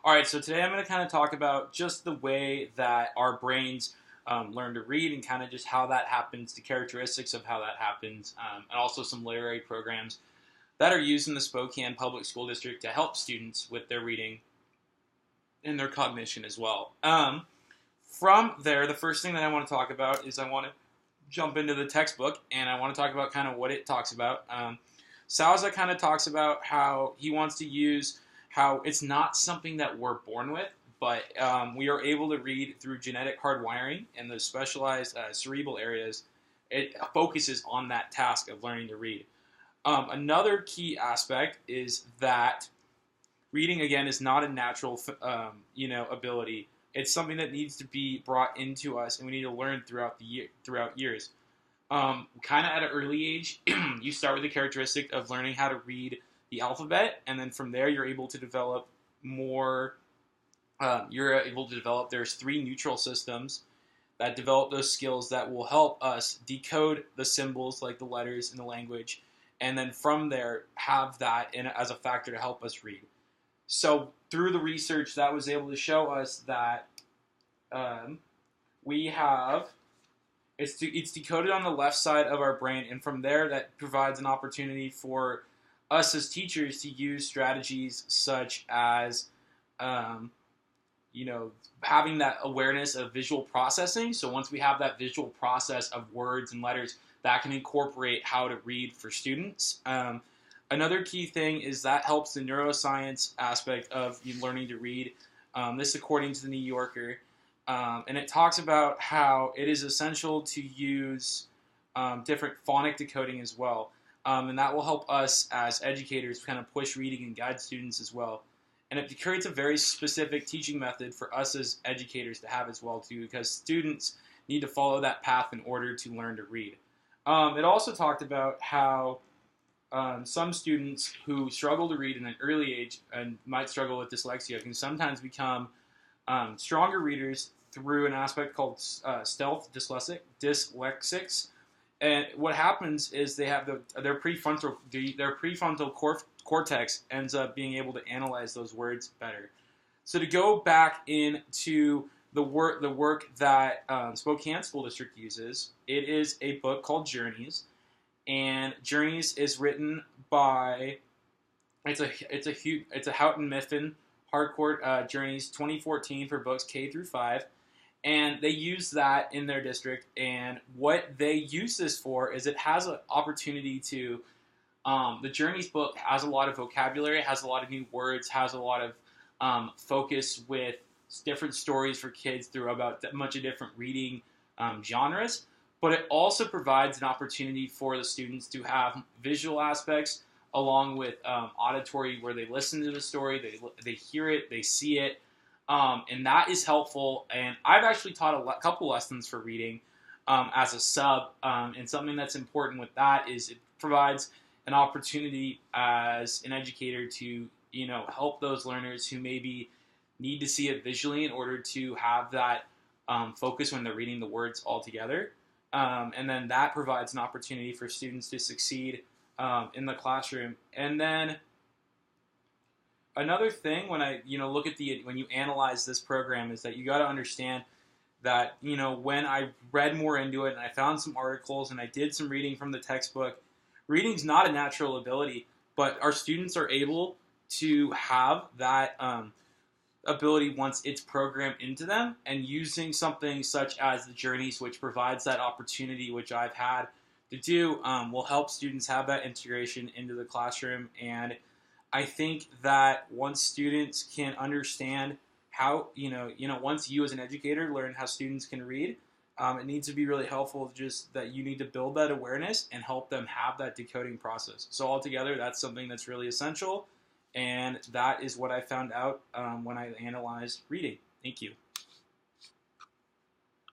All right, so today I'm going to kind of talk about just the way that our brains learn to read and kind of just how that happens, the characteristics of how that happens, and also some literary programs that are used in the Spokane Public School District to help students with their reading and their cognition as well. From there, the first thing that I want to talk about is I want to jump into the textbook and I want to talk about kind of what it talks about. Salza kind of talks about how he wants to use how it's not something that we're born with, but we are able to read through genetic hardwiring and those specialized cerebral areas. It focuses on that task of learning to read. Another key aspect is that reading again is not a natural, ability. It's something that needs to be brought into us, and we need to learn throughout years. Kind of at an early age, you start with the characteristic of learning how to read the alphabet, and then from there you're able to develop more. There's three neutral systems that develop those skills that will help us decode the symbols like the letters in the language, and then from there have that as a factor to help us read. So through the research that was able to show us that we have it's decoded on the left side of our brain, and from there that provides an opportunity for us as teachers to use strategies such as having that awareness of visual processing. So once we have that visual process of words and letters, that can incorporate how to read for students. Another key thing is that helps the neuroscience aspect of learning to read. This according to the New Yorker. And it talks about how it is essential to use different phonic decoding as well. And that will help us as educators kind of push reading and guide students as well. And it creates a very specific teaching method for us as educators to have as well too, because students need to follow that path in order to learn to read. It also talked about how some students who struggle to read in an early age and might struggle with dyslexia can sometimes become stronger readers through an aspect called stealth dyslexics. And what happens is they have their prefrontal cortex ends up being able to analyze those words better. So to go back into the work that Spokane School District uses, it is a book called Journeys, and Journeys is written by it's a Houghton Mifflin Hardcourt Journeys 2014 for books K through 5. And they use that in their district, and what they use this for is it has an opportunity to, the Journeys book has a lot of vocabulary, has a lot of new words, has a lot of focus with different stories for kids through about a bunch of different reading genres, but it also provides an opportunity for the students to have visual aspects along with auditory where they listen to the story, they hear it, they see it. And that is helpful, and I've actually taught a couple lessons for reading as a sub, and something that's important with that is it provides an opportunity as an educator to help those learners who maybe need to see it visually in order to have that focus when they're reading the words all together, and then that provides an opportunity for students to succeed in the classroom. And then another thing when I look at when you analyze this program is that you got to understand that when I read more into it and I found some articles and I did some reading from the textbook, reading's not a natural ability, but our students are able to have that ability once it's programmed into them, and using something such as the Journeys, which provides that opportunity, which I've had to do, will help students have that integration into the classroom. And I think that once students can understand how, once you as an educator learn how students can read, it needs to be really helpful just that you need to build that awareness and help them have that decoding process. So altogether, that's something that's really essential, and that is what I found out when I analyzed reading. Thank you.